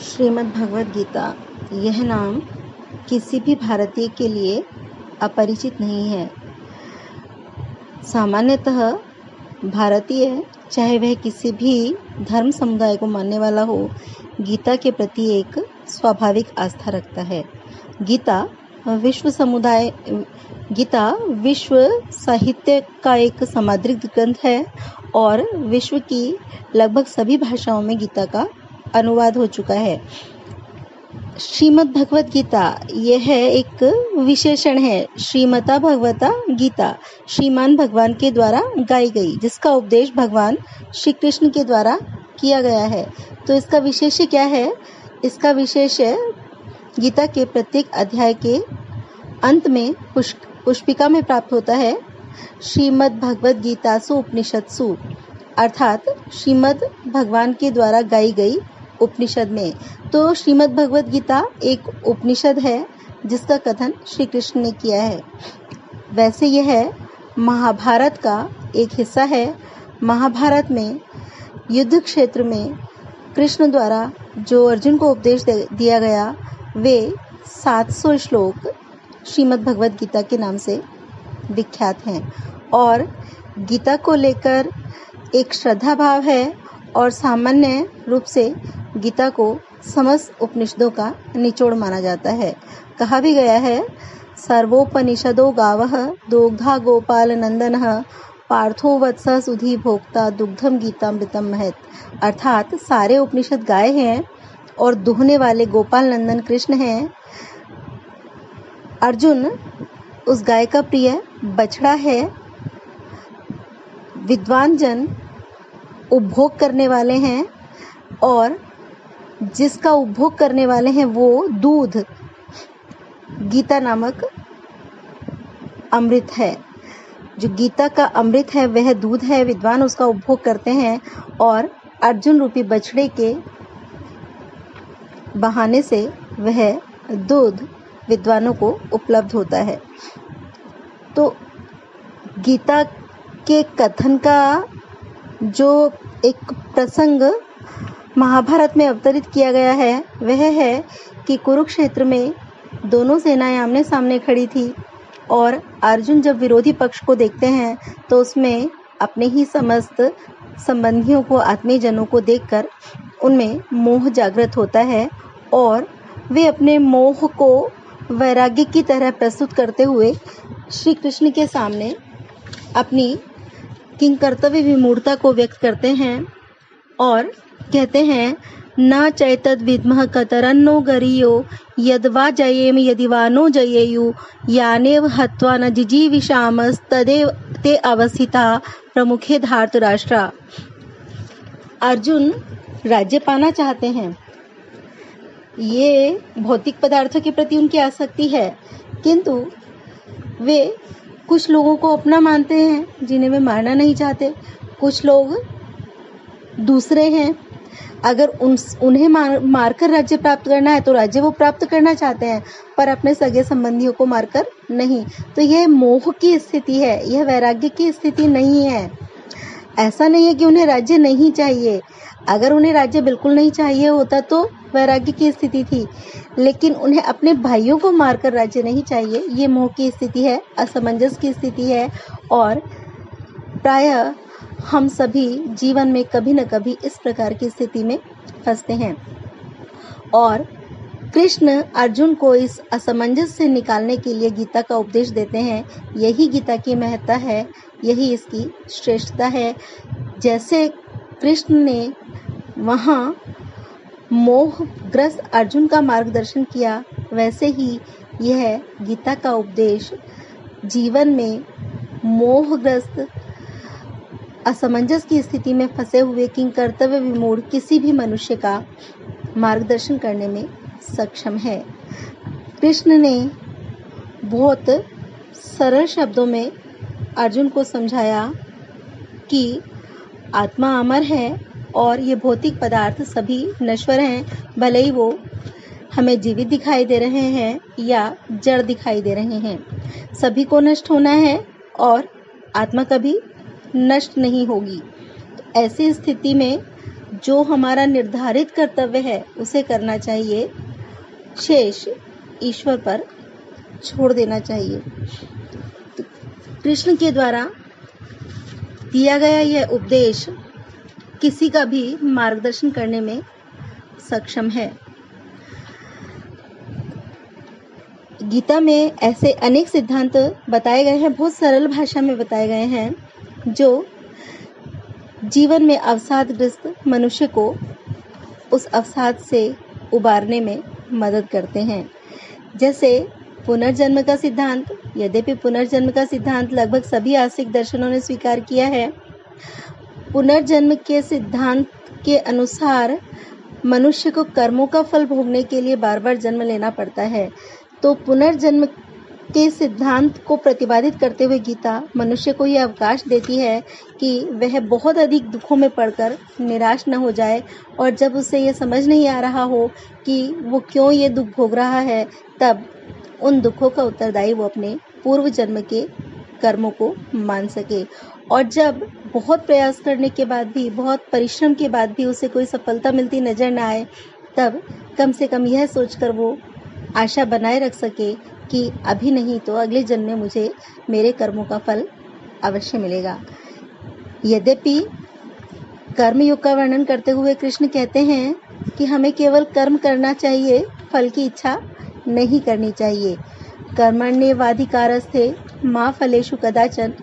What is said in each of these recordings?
श्रीमद् भगवद गीता यह नाम किसी भी भारतीय के लिए अपरिचित नहीं है। सामान्यतः भारतीय, चाहे वह किसी भी धर्म समुदाय को मानने वाला हो, गीता के प्रति एक स्वाभाविक आस्था रखता है। गीता विश्व साहित्य का एक सामुद्रिक ग्रंथ है और विश्व की लगभग सभी भाषाओं में गीता का अनुवाद हो चुका है। श्रीमद् भगवद गीता यह एक विशेषण है। श्रीमता भगवता गीता, श्रीमान भगवान के द्वारा गाई गई, जिसका उपदेश भगवान श्री कृष्ण के द्वारा किया गया है। तो इसका विशेष क्या है? इसका विशेष गीता के प्रत्येक अध्याय के अंत में पुष्पिका में प्राप्त होता है। श्रीमद् भगवद गीतासु उपनिषत्सु, अर्थात श्रीमद् भगवान के द्वारा गाई गई उपनिषद में। तो श्रीमद् भगवद गीता एक उपनिषद है जिसका कथन श्री कृष्ण ने किया है। वैसे यह महाभारत का एक हिस्सा है। महाभारत में युद्ध क्षेत्र में कृष्ण द्वारा जो अर्जुन को उपदेश दिया गया, वे 700 श्लोक श्रीमद् भगवद गीता के नाम से विख्यात हैं। और गीता को लेकर एक श्रद्धा भाव है और सामान्य रूप से गीता को समस्त उपनिषदों का निचोड़ माना जाता है। कहा भी गया है, सर्वोपनिषदो गावः दोग्धा गोपाल नंदनः पार्थो वत्स सुधी भोक्ता दुग्धम गीतामृतम महत। अर्थात सारे उपनिषद गाय हैं और दुहने वाले गोपाल नंदन कृष्ण हैं। अर्जुन उस गाय का प्रिय बछड़ा है। विद्वान जन उपभोग करने वाले हैं और जिसका उपभोग करने वाले हैं वो दूध, गीता नामक अमृत है। जो गीता का अमृत है वह दूध है। विद्वान उसका उपभोग करते हैं और अर्जुन रूपी बछड़े के बहाने से वह दूध विद्वानों को उपलब्ध होता है। तो गीता के कथन का जो एक प्रसंग महाभारत में अवतरित किया गया है वह है कि कुरुक्षेत्र में दोनों सेनाएं आमने सामने खड़ी थी और अर्जुन जब विरोधी पक्ष को देखते हैं तो उसमें अपने ही समस्त संबंधियों को, आत्मीय जनों को देखकर उनमें मोह जागृत होता है और वे अपने मोह को वैराग्य की तरह प्रस्तुत करते हुए श्री कृष्ण के सामने अपनी किंकर्तव्य विमूढ़ता को व्यक्त करते हैं और कहते हैं, न चैतद विद्मः कतरन्नो गरियो यद्वा जयेम यदिवा नो जयेयु यानेव हत्वा न जिजीविषामस् तदेव ते अवस्थिता प्रमुखे धार्तराष्ट्रा। अर्जुन राज्य पाना चाहते हैं। ये भौतिक पदार्थों के प्रति उनकी आसक्ति है, किंतु वे कुछ लोगों को अपना मानते हैं जिन्हें वे मारना नहीं चाहते। कुछ लोग दूसरे हैं, अगर उन्हें मारकर राज्य प्राप्त करना है तो राज्य वो प्राप्त करना चाहते हैं, पर अपने सगे संबंधियों को मारकर नहीं। तो यह मोह की स्थिति है, यह वैराग्य की स्थिति नहीं है। ऐसा नहीं है कि उन्हें राज्य नहीं चाहिए। अगर उन्हें राज्य बिल्कुल नहीं चाहिए होता तो वैराग्य की स्थिति थी, लेकिन उन्हें अपने भाइयों को मारकर राज्य नहीं चाहिए। ये मोह की स्थिति है, असमंजस की स्थिति है और प्रायः हम सभी जीवन में कभी न कभी इस प्रकार की स्थिति में फंसते हैं। और कृष्ण अर्जुन को इस असमंजस से निकालने के लिए गीता का उपदेश देते हैं। यही गीता की महत्ता है, यही इसकी श्रेष्ठता है। जैसे कृष्ण ने वहाँ मोहग्रस्त अर्जुन का मार्गदर्शन किया, वैसे ही यह गीता का उपदेश जीवन में मोहग्रस्त, असमंजस की स्थिति में फंसे हुए किंकर्तव्य विमूढ़ किसी भी मनुष्य का मार्गदर्शन करने में सक्षम है। कृष्ण ने बहुत सरल शब्दों में अर्जुन को समझाया कि आत्मा अमर है और ये भौतिक पदार्थ सभी नश्वर हैं, भले ही वो हमें जीवित दिखाई दे रहे हैं या जड़ दिखाई दे रहे हैं। सभी को नष्ट होना है और आत्मा कभी नष्ट नहीं होगी। तो ऐसी स्थिति में जो हमारा निर्धारित कर्तव्य है उसे करना चाहिए, शेष ईश्वर पर छोड़ देना चाहिए। तो कृष्ण के द्वारा दिया गया यह उपदेश किसी का भी मार्गदर्शन करने में सक्षम है। गीता में ऐसे अनेक सिद्धांत बताए गए हैं, बहुत सरल भाषा में बताए गए हैं, जो जीवन में अवसादग्रस्त मनुष्य को उस अवसाद से उबारने में मदद करते हैं। जैसे पुनर्जन्म का सिद्धांत। यद्यपि पुनर्जन्म का सिद्धांत लगभग सभी आस्तिक दर्शनों ने स्वीकार किया है, पुनर्जन्म के सिद्धांत के अनुसार मनुष्य को कर्मों का फल भोगने के लिए बार बार जन्म लेना पड़ता है। तो पुनर्जन्म के सिद्धांत को प्रतिपादित करते हुए गीता मनुष्य को यह अवकाश देती है कि वह बहुत अधिक दुखों में पड़कर निराश न हो जाए, और जब उसे यह समझ नहीं आ रहा हो कि वो क्यों ये दुख भोग रहा है, तब उन दुखों का उत्तरदायी वो अपने पूर्व जन्म के कर्मों को मान सके। और जब बहुत प्रयास करने के बाद भी, बहुत परिश्रम के बाद भी उसे कोई सफलता मिलती नजर न आए, तब कम से कम यह सोचकर वो आशा बनाए रख सके कि अभी नहीं तो अगले जन्म में मुझे मेरे कर्मों का फल अवश्य मिलेगा। यद्यपि कर्मयोग का वर्णन करते हुए कृष्ण कहते हैं कि हमें केवल कर्म करना चाहिए, फल की इच्छा नहीं करनी चाहिए। कर्मण्येवाधिकारस्ते मा फलेषु कदाचन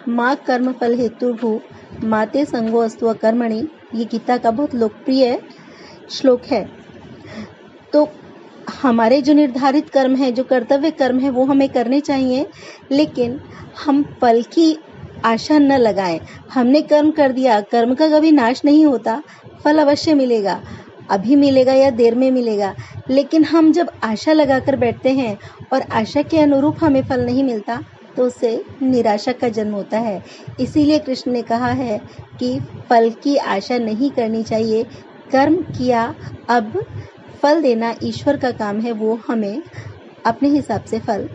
माँ कर्म फल हेतुर्भु माते संगो अस्तु अकर्मणि। ये गीता का बहुत लोकप्रिय श्लोक है। तो हमारे जो निर्धारित कर्म है, जो कर्तव्य कर्म है, वो हमें करने चाहिए, लेकिन हम फल की आशा न लगाएं। हमने कर्म कर दिया, कर्म का कभी नाश नहीं होता, फल अवश्य मिलेगा, अभी मिलेगा या देर में मिलेगा। लेकिन हम जब आशा लगाकर बैठते हैं और आशा के अनुरूप हमें फल नहीं मिलता, तो उससे निराशा का जन्म होता है। इसीलिए कृष्ण ने कहा है कि फल की आशा नहीं करनी चाहिए। कर्म किया, अब फल देना ईश्वर का काम है, वो हमें अपने हिसाब से फल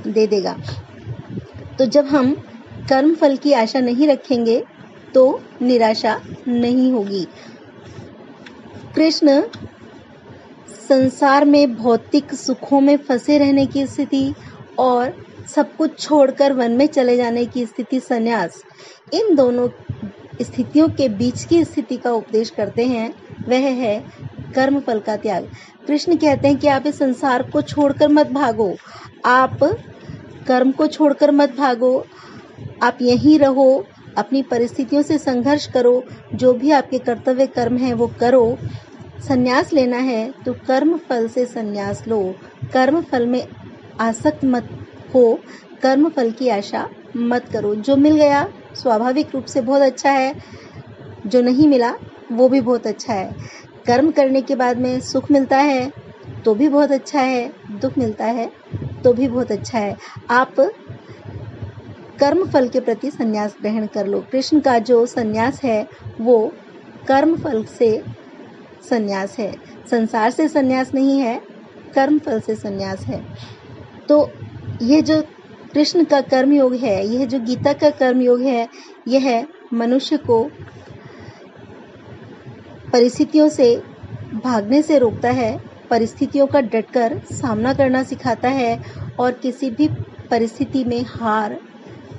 दे देगा। तो जब हम कर्म फल की आशा नहीं रखेंगे तो निराशा नहीं होगी। कृष्ण संसार में भौतिक सुखों में फंसे रहने की स्थिति और सब कुछ छोड़कर वन में चले जाने की स्थिति, संन्यास, इन दोनों स्थितियों के बीच की स्थिति का उपदेश करते हैं। वह है कर्म फल का त्याग। कृष्ण कहते हैं कि आप इस संसार को छोड़कर मत भागो, आप कर्म को छोड़कर मत भागो, आप यहीं रहो, अपनी परिस्थितियों से संघर्ष करो, जो भी आपके कर्तव्य कर्म है वो करो। संन्यास लेना है तो कर्म फल से संन्यास लो, कर्म फल में आसक्त मत हो, कर्म फल की आशा मत करो। जो मिल गया स्वाभाविक रूप से बहुत अच्छा है, जो नहीं मिला वो भी बहुत अच्छा है। कर्म करने के बाद में सुख मिलता है तो भी बहुत अच्छा है, दुख मिलता है तो भी बहुत अच्छा है। आप कर्म फल के प्रति संन्यास ग्रहण कर लो। कृष्ण का जो संन्यास है वो कर्म फल से संन्यास है, संसार से संन्यास नहीं है, कर्म फल से संन्यास है। तो यह जो कृष्ण का कर्मयोग है, यह जो गीता का कर्मयोग है, यह मनुष्य को परिस्थितियों से भागने से रोकता है, परिस्थितियों का डटकर सामना करना सिखाता है और किसी भी परिस्थिति में हार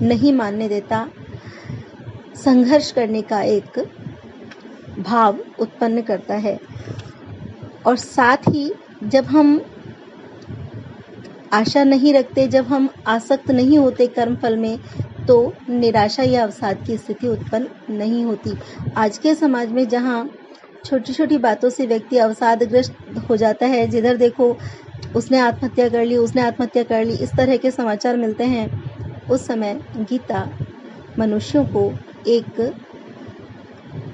नहीं मानने देता, संघर्ष करने का एक भाव उत्पन्न करता है। और साथ ही जब हम आशा नहीं रखते, जब हम आसक्त नहीं होते कर्म फल में, तो निराशा या अवसाद की स्थिति उत्पन्न नहीं होती। आज के समाज में जहाँ छोटी छोटी बातों से व्यक्ति अवसादग्रस्त हो जाता है, जिधर देखो उसने आत्महत्या कर ली, उसने आत्महत्या कर ली, इस तरह के समाचार मिलते हैं, उस समय गीता मनुष्यों को एक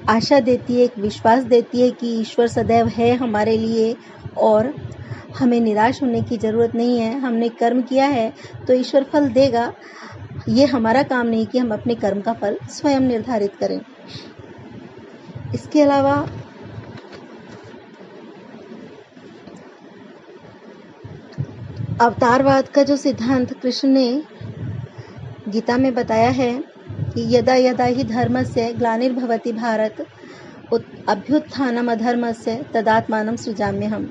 आशा देती है, एक विश्वास देती है कि ईश्वर सदैव है हमारे लिए और हमें निराश होने की ज़रूरत नहीं है। हमने कर्म किया है तो ईश्वर फल देगा। ये हमारा काम नहीं कि हम अपने कर्म का फल स्वयं निर्धारित करें। इसके अलावा अवतारवाद का जो सिद्धांत कृष्ण ने गीता में बताया है कि यदा यदा ही धर्मस्य ग्लानिर्भवति भारत अभ्युत्थानम अधर्मस्य तदात्मानं सृजाम्यहम्।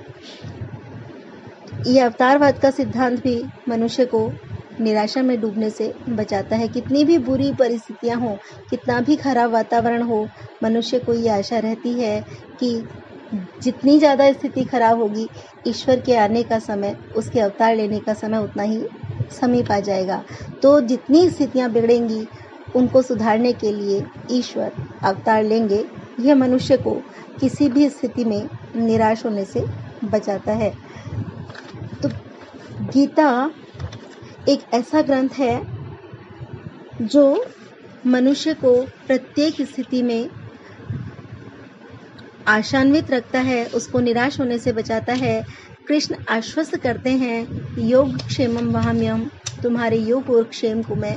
ये अवतारवाद का सिद्धांत भी मनुष्य को निराशा में डूबने से बचाता है। कितनी भी बुरी परिस्थितियां हो, कितना भी खराब वातावरण हो, मनुष्य को ये आशा रहती है कि जितनी ज़्यादा स्थिति खराब होगी, ईश्वर के आने का समय, उसके अवतार लेने का समय उतना ही समीप आ जाएगा। तो जितनी स्थितियां बिगड़ेंगी, उनको सुधारने के लिए ईश्वर अवतार लेंगे। यह मनुष्य को किसी भी स्थिति में निराश होने से बचाता है। तो गीता एक ऐसा ग्रंथ है जो मनुष्य को प्रत्येक स्थिति में आशान्वित रखता है, उसको निराश होने से बचाता है। कृष्ण आश्वस्त करते हैं, योग क्षेमम वहाम्यहम्, तुम्हारे योग और क्षेम को मैं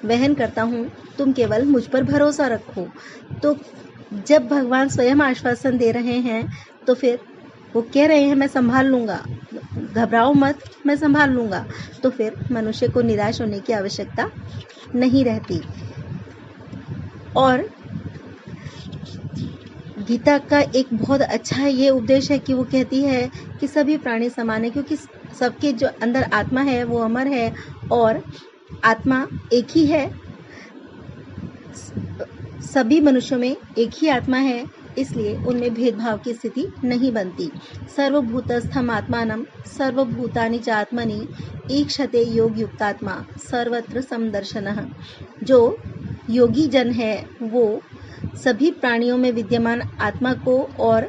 वहन करता हूँ, तुम केवल मुझ पर भरोसा रखो। तो जब भगवान स्वयं आश्वासन दे रहे हैं, तो फिर वो कह रहे हैं मैं संभाल लूँगा, घबराओ मत, मैं संभाल लूँगा, तो फिर मनुष्य को निराश होने की आवश्यकता नहीं रहती। और गीता का एक बहुत अच्छा ये उपदेश है कि वो कहती है कि सभी प्राणी समान है, क्योंकि सबके जो अंदर आत्मा है वो अमर है और आत्मा एक ही है। सभी मनुष्यों में एक ही आत्मा है, इसलिए उनमें भेदभाव की स्थिति नहीं बनती। सर्वभूतस्थम आत्मानं सर्वभूतानि च आत्मनि ईक्षते योग युक्तात्मा सर्वत्र समदर्शनः। जो योगी जन है वो सभी प्राणियों में विद्यमान आत्मा को और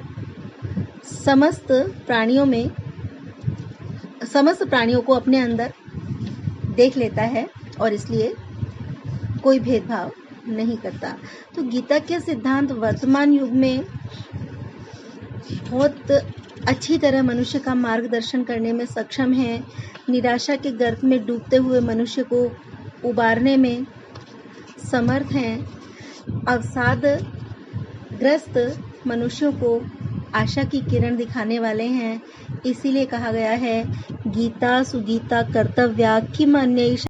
समस्त प्राणियों को अपने अंदर देख लेता है और इसलिए कोई भेदभाव नहीं करता। तो गीता के सिद्धांत वर्तमान युग में बहुत अच्छी तरह मनुष्य का मार्गदर्शन करने में सक्षम है। निराशा के गर्त में डूबते हुए मनुष्य को उबारने में समर्थ हैं। अवसादग्रस्त मनुष्यों को आशा की किरण दिखाने वाले हैं। इसीलिए कहा गया है, गीता सुगीता कर्तव्या किम अन्यैषा